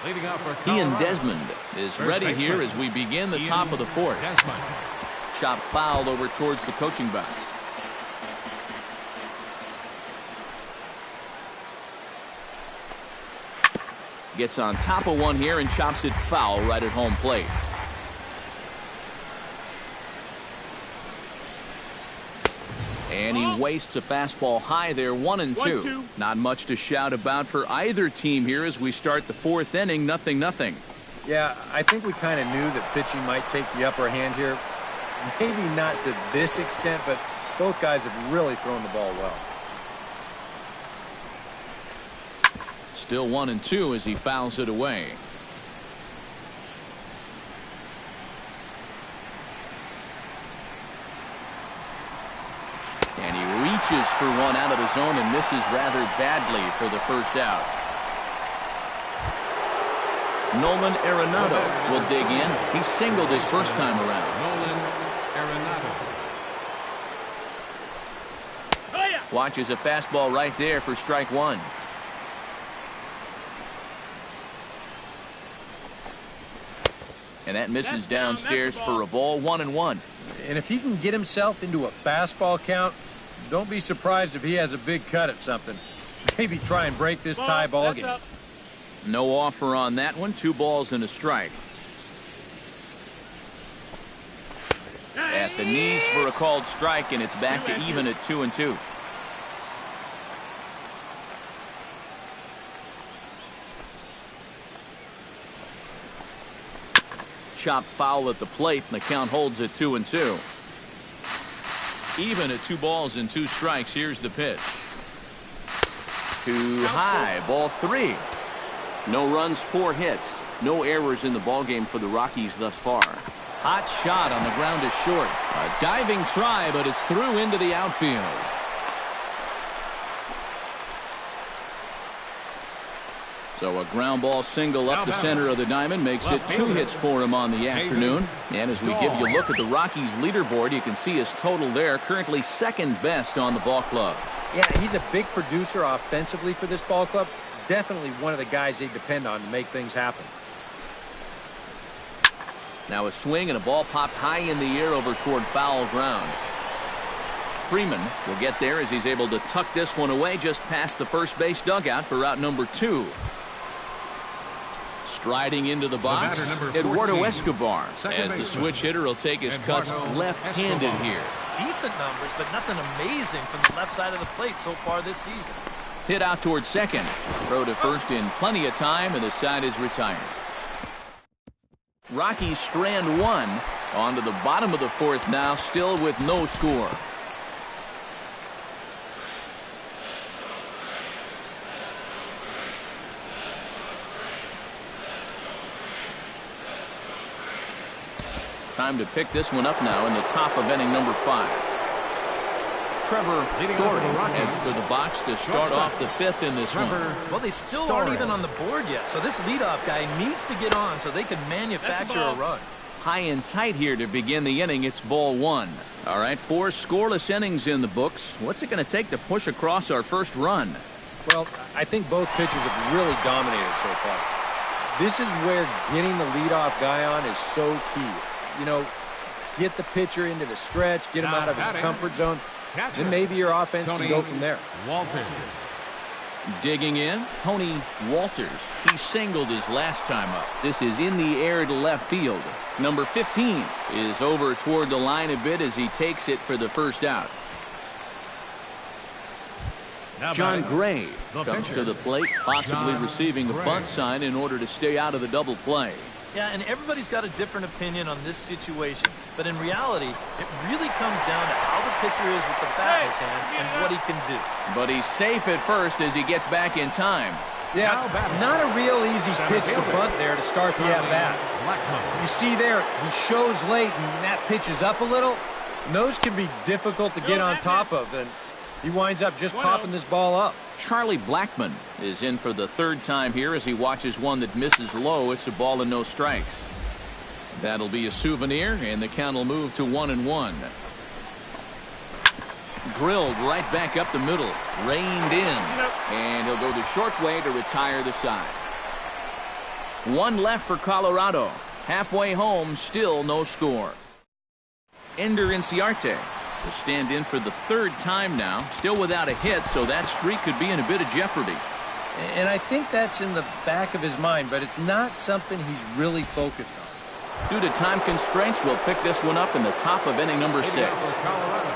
Ian Desmond is ready here as we begin the top of the fourth. Chop foul over towards the coaching box. Gets on top of one here and chops it foul right at home plate. And he wastes a fastball high there, 1-2. Not much to shout about for either team here as we start the fourth inning, 0-0. Yeah, I think we kind of knew that pitching might take the upper hand here. Maybe not to this extent, but both guys have really thrown the ball well. Still 1-2 as he fouls it away. And he reaches for one out of the zone and misses rather badly for the first out. Nolan Arenado will dig in. He singled his first time around. Watches a fastball right there for strike one. And that misses downstairs for a ball, 1-1. And if he can get himself into a fastball count, don't be surprised if he has a big cut at something. Maybe try and break this tie ball game. No offer on that one. 2 balls and a strike. At the knees for a called strike, and it's back to even at 2-2. Chop foul at the plate, and the count holds at 2-2. Even at 2 balls and 2 strikes. Here's the pitch. Too high, ball 3. No runs, 4 hits. No errors in the ballgame for the Rockies thus far. Hot shot on the ground is short. A diving try, but it's through into the outfield. So a ground ball single up the center of the diamond makes it 2 hits for him on the afternoon. And as we give you a look at the Rockies leaderboard, you can see his total there, currently second best on the ball club. Yeah, he's a big producer offensively for this ball club. Definitely one of the guys they depend on to make things happen. Now a swing and a ball popped high in the air over toward foul ground. Freeman will get there as he's able to tuck this one away just past the first base dugout for out number 2. Striding into the box, Eduardo Escobar, as the switch hitter will take his cuts left-handed here. Decent numbers, but nothing amazing from the left side of the plate so far this season. Hit out towards second. Throw to first in plenty of time, and the side is retired. Rockies strand 1. On to the bottom of the fourth now, still with no score. Time to pick this one up now in the top of inning number 5. Trevor Story heads for the box to start off the 5th in this one. Well, they still aren't even on the board yet, so this leadoff guy needs to get on so they can manufacture a run. High and tight here to begin the inning. It's ball 1. All right, 4 scoreless innings in the books. What's it going to take to push across our first run? Well, I think both pitchers have really dominated so far. This is where getting the leadoff guy on is so key. You know, get the pitcher into the stretch, get him out of his comfort zone, then maybe your offense can go from there. Digging in, Tony Walters. He singled his last time up. This is in the air to left field. Number 15 is over toward the line a bit as he takes it for the first out. John Gray comes to the plate, possibly receiving a bunt sign in order to stay out of the double play. Yeah, and everybody's got a different opinion on this situation. But in reality, it really comes down to how the pitcher is with the bat in his hands and what he can do. But he's safe at first as he gets back in time. Yeah, not a real easy pitch to bunt there to start the at-bat. You see there, he shows late and that pitch is up a little. And those can be difficult to get on top of, and he winds up just popping this ball up. Charlie Blackmon is in for the 3rd time here as he watches one that misses low. It's a ball and no strikes. That'll be a souvenir, and the count will move to 1-1. Drilled right back up the middle, reined in, and he'll go the short way to retire the side. One left for Colorado. Halfway home, still no score. Ender Inciarte will stand in for the third time now. Still without a hit, so that streak could be in a bit of jeopardy. And I think that's in the back of his mind, but it's not something he's really focused on. Due to time constraints, we'll pick this one up in the top of inning number 6. For Colorado,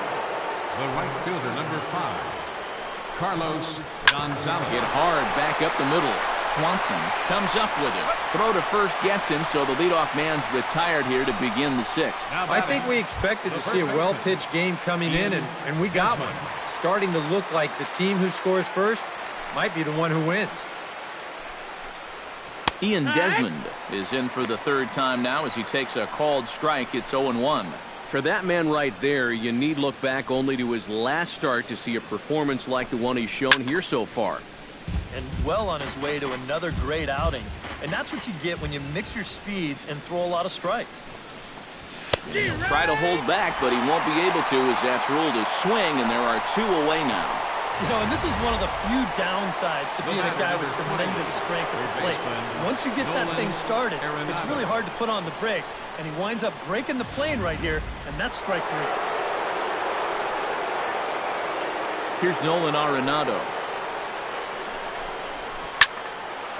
the right fielder, number 5, Carlos Gonzalez. Hit hard back up the middle. Swanson comes up with it. Throw to first gets him, so the leadoff man's retired here to begin the 6th. I think we expected to see a well-pitched game coming in, and we got one. Starting to look like the team who scores first might be the one who wins. Ian Desmond is in for the third time now as he takes a called strike. It's 0-1. For that man right there, you need look back only to his last start to see a performance like the one he's shown here so far. And well on his way to another great outing. And that's what you get when you mix your speeds and throw a lot of strikes. He'll try to hold back, but he won't be able to as that's ruled a swing, and there are 2 away now. You know, and this is one of the few downsides to being a guy with tremendous strength at the plate. Once you get that thing started, it's really hard to put on the brakes, and he winds up breaking the plane right here, and that's strike 3. Here's Nolan Arenado.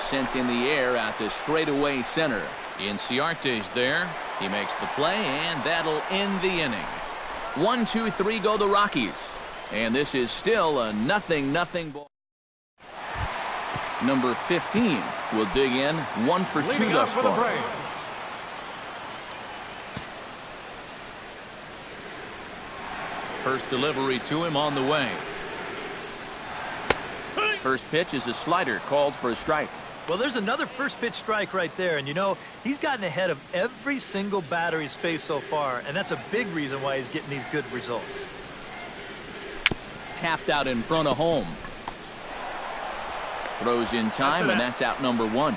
Sent in the air out to straightaway center. Inciarte's there. He makes the play, and that'll end the inning. 1, 2, 3 go the Rockies. And this is still a 0-0 ball. Number 15 will dig in 1 for 2 thus far. First delivery to him on the way. First pitch is a slider called for a strike. Well, there's another first pitch strike right there. And, you know, he's gotten ahead of every single batter he's faced so far. And that's a big reason why he's getting these good results. Tapped out in front of home. Throws in time, and that's out number 1.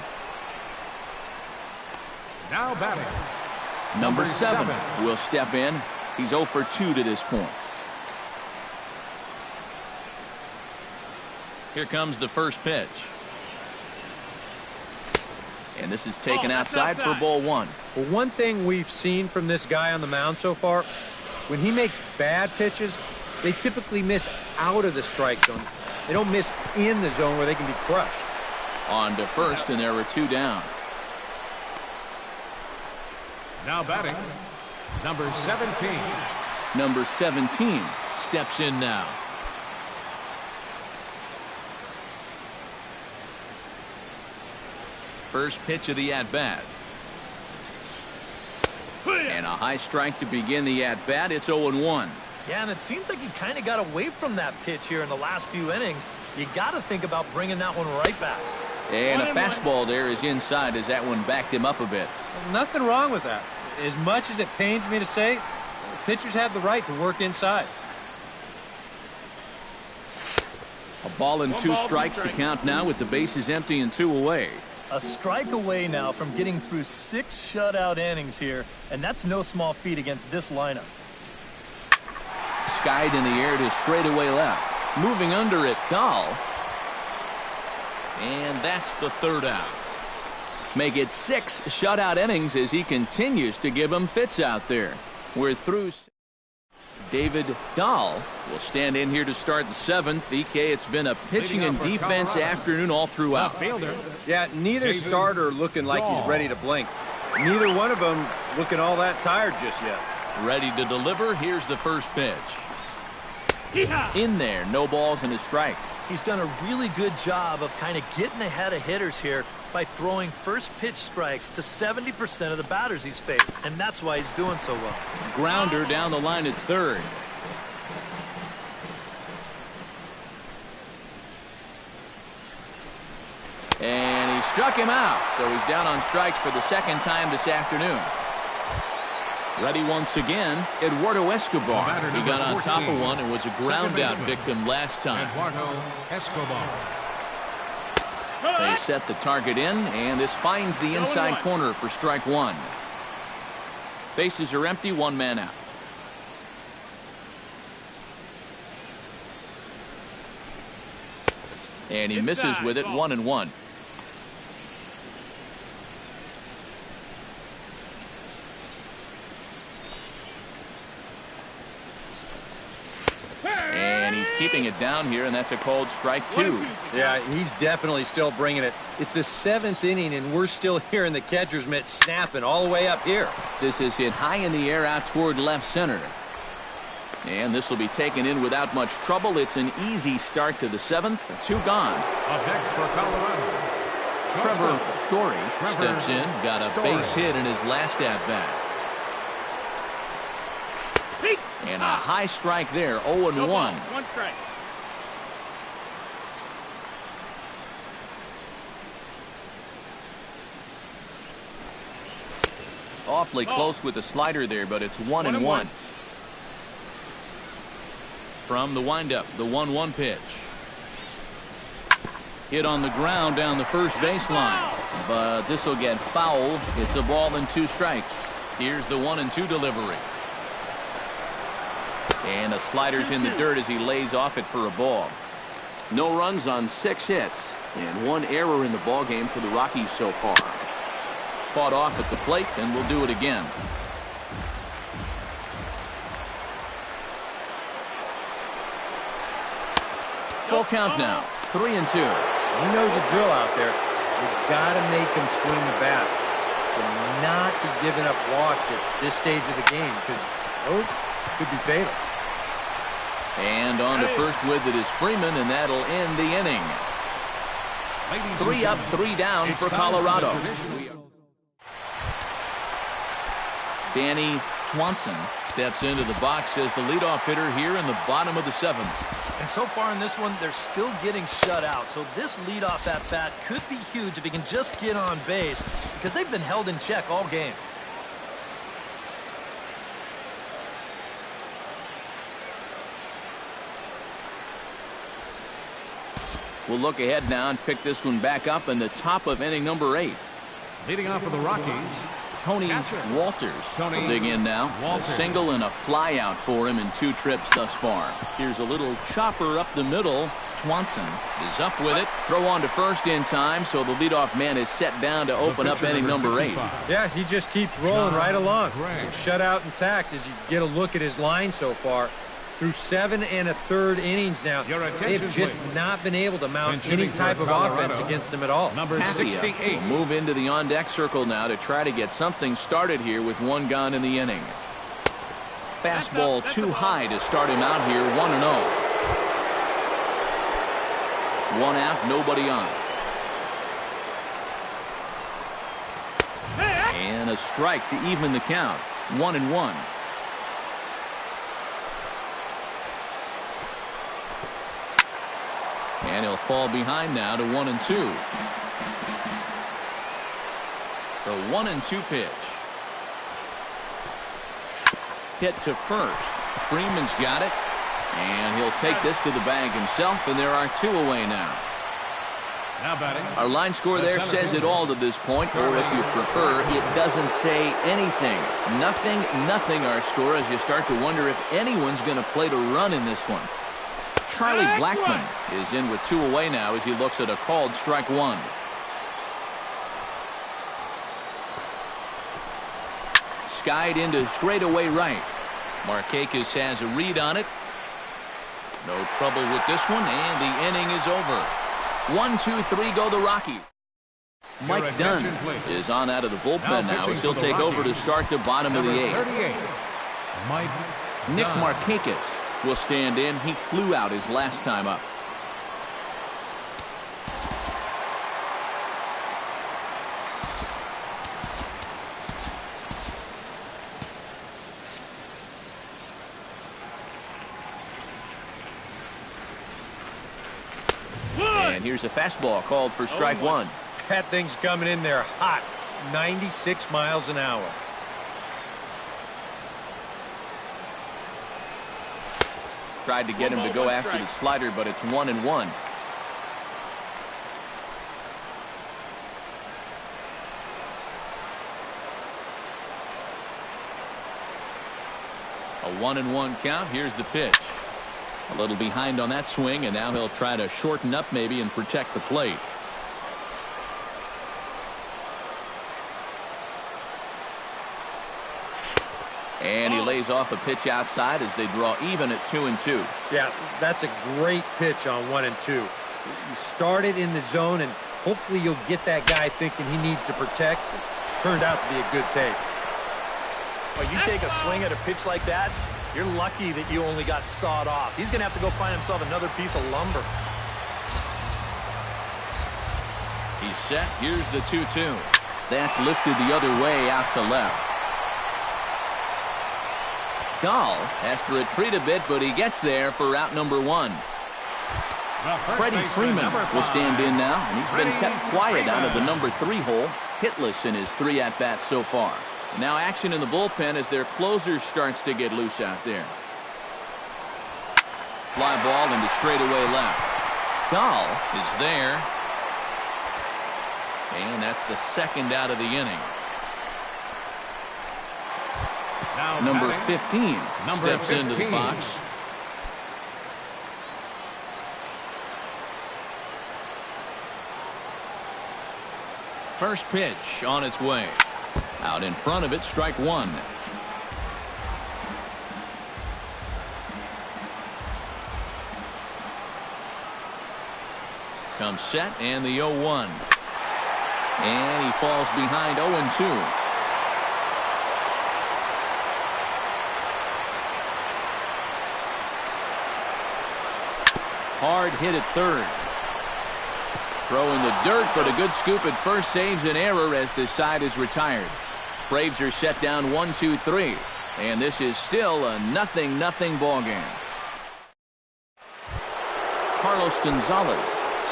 Now batting, Number 7 will step in. He's 0 for 2 to this point. Here comes the first pitch. And this is taken outside for ball 1. Well, one thing we've seen from this guy on the mound so far, when he makes bad pitches, they typically miss out of the strike zone. They don't miss in the zone where they can be crushed. On to first, and there are 2 down. now batting, number 17. Number 17 steps in now. First pitch of the at-bat. And a high strike to begin the at-bat. It's 0-1. Yeah, and it seems like he kind of got away from that pitch here in the last few innings. You got to think about bringing that one right back. And a fastball there is inside as that one backed him up a bit. Nothing wrong with that. As much as it pains me to say, pitchers have the right to work inside. A ball and 2 strikes to count now with the bases empty and 2 away. A strike away now from getting through 6 shutout innings here, and that's no small feat against this lineup. Skied in the air to straightaway left. Moving under it, Dahl. And that's the 3rd out. Make it 6 shutout innings as he continues to give them fits out there. We're through. David Dahl will stand in here to start the 7th. EK, it's been a pitching and defense afternoon all throughout. Yeah, neither starter looking like he's ready to blink. Neither one of them looking all that tired just yet. Ready to deliver. Here's the first pitch. In there, no balls and a strike. He's done a really good job of kind of getting ahead of hitters here by throwing first pitch strikes to 70% of the batters he's faced, and that's why he's doing so well. Grounder down the line at 3rd. And he struck him out, so he's down on strikes for the 2nd time this afternoon. Ready once again, Eduardo Escobar. He got on top of one and was a ground out victim last time. Eduardo Escobar. They set the target in, and this finds the inside corner for strike 1. Bases are empty, 1 man out. And he misses with it, 1-1. keeping it down here, and that's a called strike 2. Yeah, he's definitely still bringing it. It's the 7th inning, and we're still hearing the catcher's mitt snapping all the way up here. This is hit high in the air out toward left center. And this will be taken in without much trouble. It's an easy start to the 7th. 2 gone. Up next for Colorado, Trevor Story steps in. Got a base hit in his last at-bat. And a high strike there, 0-1. 1 strike. Awfully close with the slider there, but it's 1-1. From the windup, the 1-1 pitch. Hit on the ground down the first baseline, but this will get foul. It's a ball and 2 strikes. Here's the 1-2 delivery. And a slider's in the dirt as he lays off it for a ball. No runs on 6 hits, and 1 error in the ballgame for the Rockies so far. Fought off at the plate, and we'll do it again. Full count now, 3-2. He knows the drill out there. You've got to make him swing the bat. But not be giving up walks at this stage of the game, because those could be fatal. And on to first with it is Freeman, and that'll end the inning. 3 up, 3 down for Colorado. Danny Swanson steps into the box as the leadoff hitter here in the bottom of the 7th. And so far in this one, they're still getting shut out. So this leadoff at bat could be huge if he can just get on base, because they've been held in check all game. We'll look ahead now and pick this one back up in the top of inning number 8. leading off for the Rockies, Tony Walters will dig in now. A single and a fly out for him in 2 trips thus far. Here's a little chopper up the middle. Swanson is up with it. Throw on to first in time, so the leadoff man is set down to open up inning number 8. Yeah, he just keeps rolling right along. Shutout intact as you get a look at his line so far. Through 7 1/3 innings now, they've just not been able to mount any type of offense against him at all. Number 68 will move into the on-deck circle now to try to get something started here with 1 gone in the inning. Fastball too high to start him out here, 1-0. 1 out, nobody on. And a strike to even the count, 1-1. And he'll fall behind now to 1-2. The 1-2 pitch. Hit to first. Freeman's got it. And he'll take this to the bag himself, and there are 2 away now. Now batting. Our line score there says it all to this point, or if you prefer, it doesn't say anything. Nothing our score, as you start to wonder if anyone's going to play to run in this one. Charlie Blackmon is in with 2 away now as he looks at a called strike 1. Skied into straightaway right. Markakis has a read on it. No trouble with this one, and the inning is over. 1, 2, 3 go the Rockies. Mike Dunn is on out of the bullpen now as he'll take over to start the bottom of the 8th. Nick Markakis will stand in. He flew out his last time up. And here's a fastball called for strike 1. That thing's coming in there hot, 96 miles an hour. Tried to get him to go after the slider, but it's 1-1. A 1-1 count. Here's the pitch. A little behind on that swing, and now he'll try to shorten up maybe and protect the plate. And he lays off a pitch outside as they draw even at 2-2. Yeah, that's a great pitch on 1-2. You started in the zone, and hopefully you'll get that guy thinking he needs to protect. It turned out to be a good take. Well, you take a swing at a pitch like that, you're lucky that you only got sawed off. He's going to have to go find himself another piece of lumber. He's set. Here's the 2-2. That's lifted the other way out to left. Dahl has to retreat a bit, but he gets there for out number 1. Freddie Freeman will stand in now, and he's been kept quiet out of the number 3 hole, hitless in his 3 at-bats so far. Now action in the bullpen as their closer starts to get loose out there. Fly ball into straightaway left. Dahl is there. And that's the second out of the inning. Now Number batting, 15 number steps 15. into the box. First pitch on its way. Out in front of it, strike 1. Comes set and the 0-1. And he falls behind 0-2. Hard hit at third. Throw in the dirt, but a good scoop at first saves an error as this side is retired. Braves are set down 1-2-3. And this is still a 0-0 ball game. Carlos Gonzalez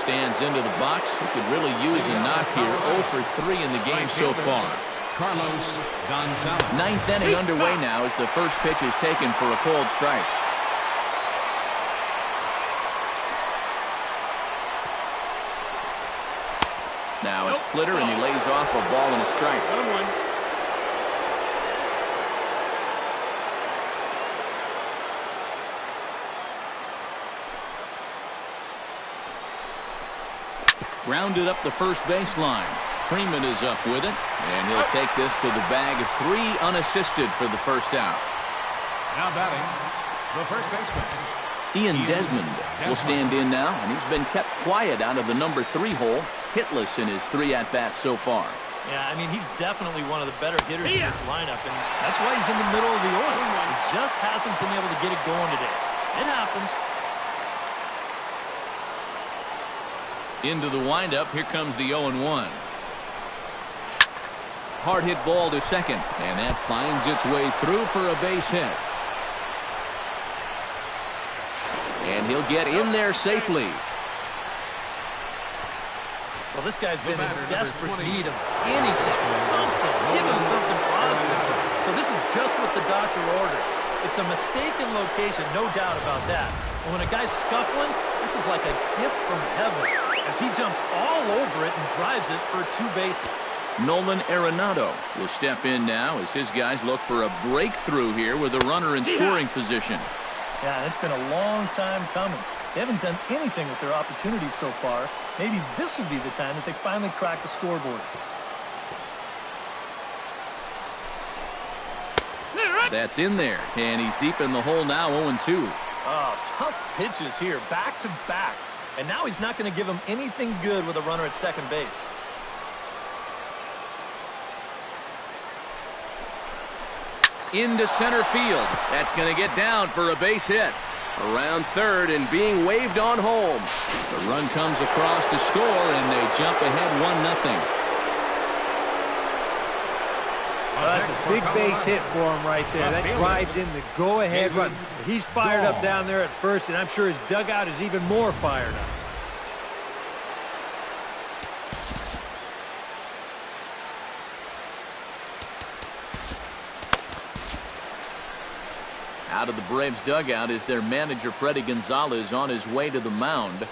stands into the box. He could really use a knock here. 0 for 3 in the game so far. Carlos Gonzalez. 9th inning underway now as the first pitch is taken for a cold strike. Now a splitter, and he lays off a ball and a strike. 1-1. Grounded up the first baseline. Freeman is up with it, and he'll take this to the bag of 3 unassisted for the first out. Now batting, the first baseman. Ian Desmond will stand in now, and he's been kept quiet out of the number 3 hole, hitless in his 3 at-bats so far. Yeah, I mean, he's definitely one of the better hitters in this lineup, and that's why he's in the middle of the order. He just hasn't been able to get it going today. It happens. Into the windup, here comes the 0-1. Hard hit ball to second, and that finds its way through for a base hit. And he'll get in there safely. Well, this guy's been in desperate need of anything, something. Give him something positive. So this is just what the doctor ordered. It's a mistaken location, no doubt about that. And when a guy's scuffling, this is like a gift from heaven, as he jumps all over it and drives it for 2 bases. Nolan Arenado will step in now as his guys look for a breakthrough here with a runner in scoring position. Yeah, it's been a long time coming. They haven't done anything with their opportunities so far. Maybe this will be the time that they finally crack the scoreboard. That's in there, and he's deep in the hole now, 0-2. Oh, tough pitches here, back to back. And now he's not going to give him anything good with a runner at second base. Into center field. That's going to get down for a base hit. Around third and being waved on home. The run comes across to score, and they jump ahead 1-0. That's a big base hit for him right there. That drives in the go-ahead run. He's fired up down there at first, and I'm sure his dugout is even more fired up. Out of the Braves dugout is their manager, Freddie Gonzalez, on his way to the mound.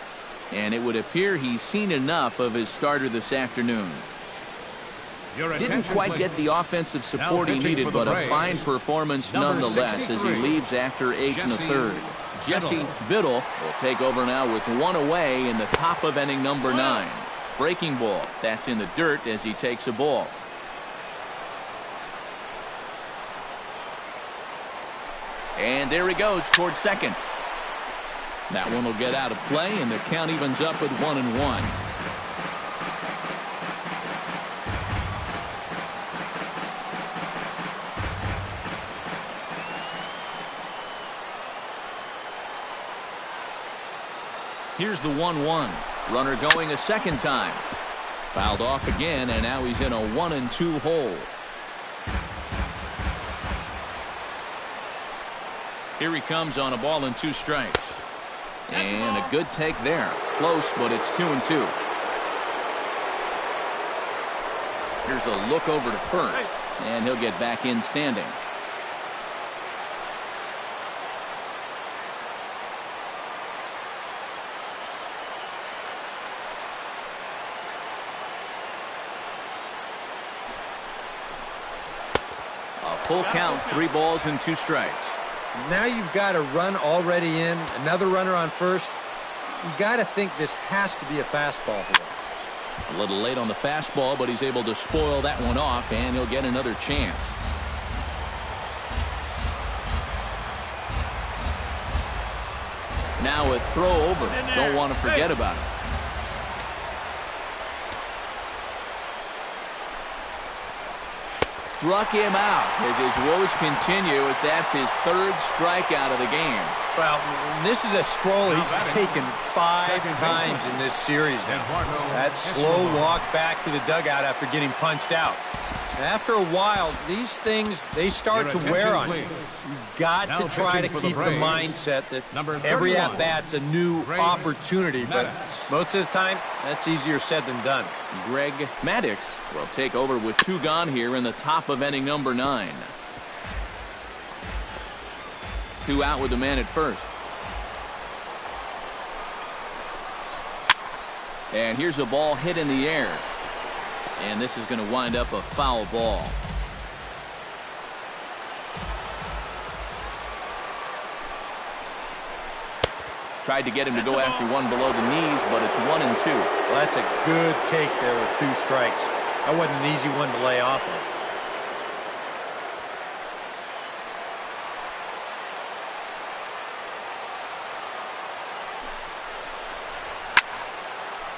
And it would appear he's seen enough of his starter this afternoon. Didn't quite get the offensive support he needed, but a fine performance nonetheless as he leaves after 8 1/3. Jesse Biddle will take over now with 1 away in the top of inning number 9. Breaking ball. That's in the dirt as he takes a ball. And there he goes towards second. That one will get out of play, and the count evens up at 1-1. Here's the 1-1. Runner going a second time. Fouled off again, and now he's in a 1-2 hole. Here he comes on a ball and 2 strikes. And a good take there. Close, but it's 2-2. Here's a look over to first, and he'll get back in standing. Full count, 3 balls and 2 strikes. Now you've got a run already in, another runner on first. You've got to think this has to be a fastball here. A little late on the fastball, but he's able to spoil that one off, and he'll get another chance. Now a throw over. Don't want to forget about it. Struck him out as his woes continue, as that's his 3rd strikeout of the game. Well, this is a stroll he's taken 5 times in this series now. That slow walk back to the dugout after getting punched out. And after a while, these things, they start to wear on you. You've got to try to keep the mindset that every at-bat's a new opportunity, but most of the time, that's easier said than done. Greg Maddux will take over with 2 gone here in the top of inning number 9. 2 out with the man at first. And here's a ball hit in the air. And this is going to wind up a foul ball. Tried to get him to go after one below the knees, but it's 1-2. Well, that's a good take there with 2 strikes. That wasn't an easy one to lay off on.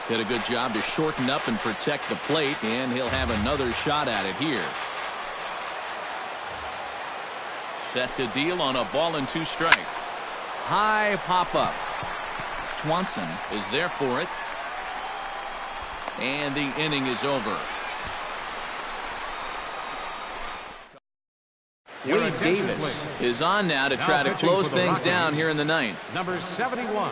Did a good job to shorten up and protect the plate, and he'll have another shot at it here. Set to deal on a ball and 2 strikes. High pop up. Swanson is there for it. And the inning is over. Wade Davis is on now to try to close things down here in the 9th. Number 71.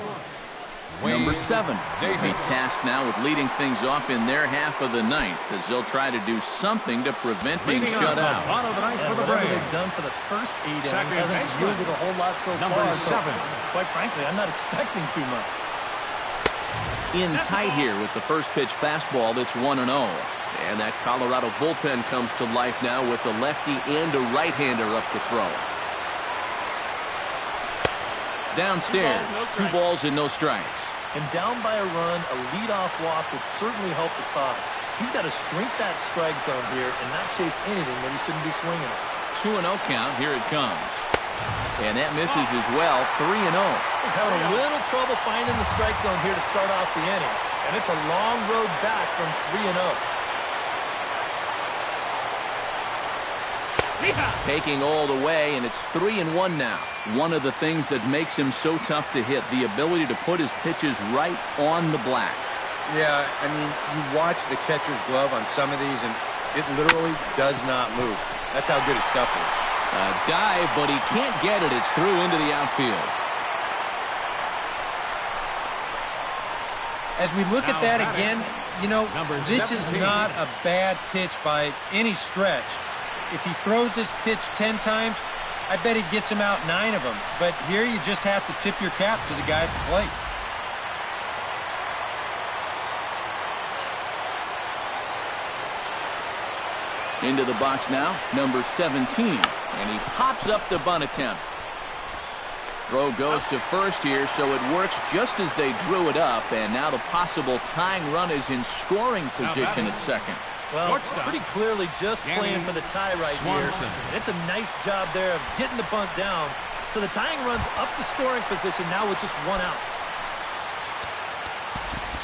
Number 7 will be tasked now with leading things off in their half of the 9th, as they'll try to do something to prevent being shut out. Whatever they've done for the first 8 innings hasn't yielded a whole lot so far. So, quite frankly, I'm not expecting too much. In tight here with the first pitch fastball that's 1-0. And that Colorado bullpen comes to life now with a lefty and a right-hander up to throw. Downstairs, 2 balls and no strikes. And down by a run, a leadoff walk would certainly help the cause. He's got to shrink that strike zone here and not chase anything that he shouldn't be swinging at. 2-0 count. Here it comes. And that misses as well. 3-0. He's having a little trouble finding the strike zone here to start off the inning. And it's a long road back from 3-0. Taking all the way, and it's 3-1 now. One of the things that makes him so tough to hit, the ability to put his pitches right on the black. Yeah, I mean, you watch the catcher's glove on some of these, and it literally does not move. That's how good his stuff is. A dive, but he can't get it. It's through into the outfield. As we look at that again, you know, this is not a bad pitch by any stretch. If he throws this pitch 10 times, I bet he gets him out 9 of them. But here you just have to tip your cap to the guy at the plate. Into the box now, number 17. And he pops up the bunt attempt. Throw goes to first here, so it works just as they drew it up. And now the possible tying run is in scoring position at second. Well, pretty clearly just playing for the tie right here. And it's a nice job there of getting the bunt down So the tying run's up to scoring position now with just one out.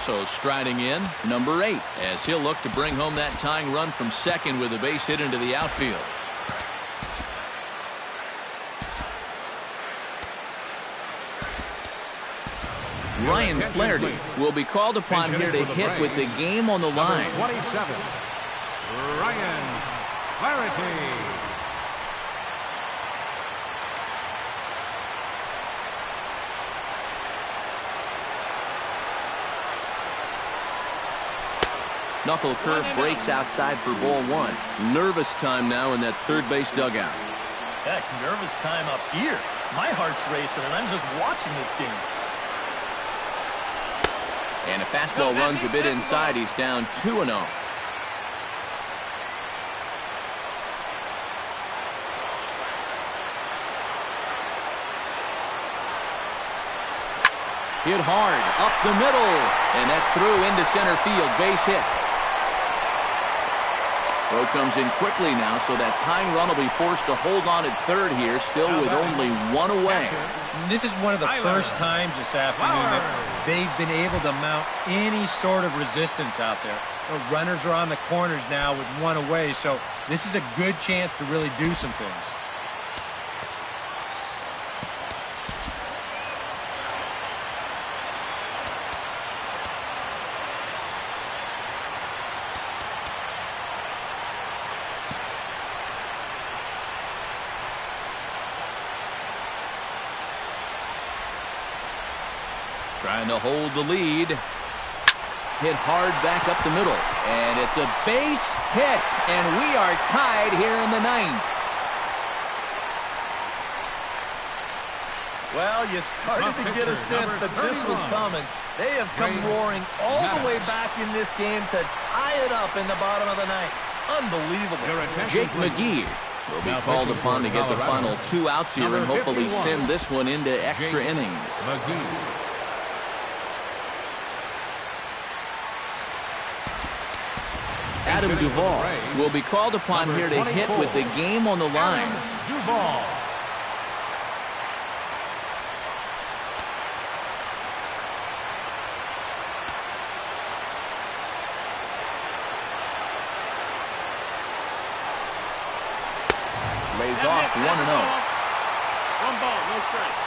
So striding in, number 8, as he'll look to bring home that tying run from second with a base hit into the outfield. Ryan Flaherty will be called upon here to hit with the game on the line. 27, Ryan Flaherty. Knuckle curve breaks outside for ball 1. Nervous time now in that third base dugout. Heck, nervous time up here. My heart's racing, and I'm just watching this game. And a fastball runs a bit inside. He's down 2-0. Hit hard, up the middle, and that's through into center field, base hit. Throw comes in quickly now, so that tying run will be forced to hold on at third here, still with only one away. This is one of the first times this afternoon that they've been able to mount any sort of resistance out there. The runners are on the corners now with one away, so this is a good chance to really do some things. Trying to hold the lead. Hit hard back up the middle. And it's a base hit. And we are tied here in the 9th. Well, you started to get a sense that this was coming. They have come roaring all the way back in this game to tie it up in the bottom of the 9th. Unbelievable. Jake McGee will be called upon to get the final 2 outs here and hopefully send this one into extra innings. Adam Duvall will be called upon here to hit with the game on the line. Duvall. Lays off 1-0. 1 ball, no strikes.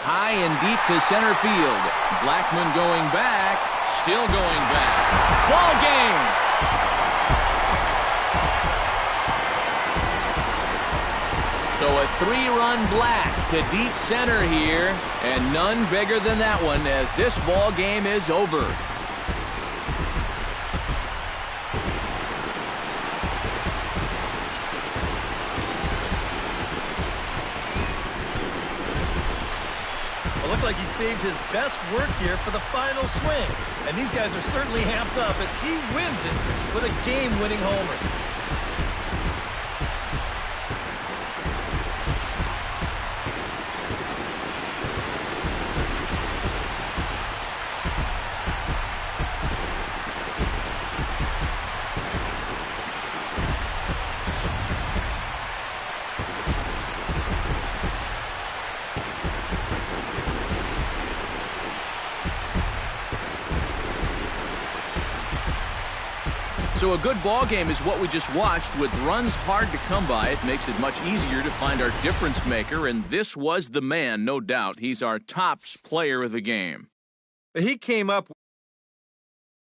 High and deep to center field. Blackman going back, still going back. Ball game. So a 3-run blast to deep center here, and none bigger than that one as this ball game is over. Looked like he saved his best work here for the final swing. And these guys are certainly amped up as he wins it with a game-winning homer. So a good ball game is what we just watched. With runs hard to come by, it makes it much easier to find our difference maker, and this was the man, no doubt. He's our tops player of the game. He came up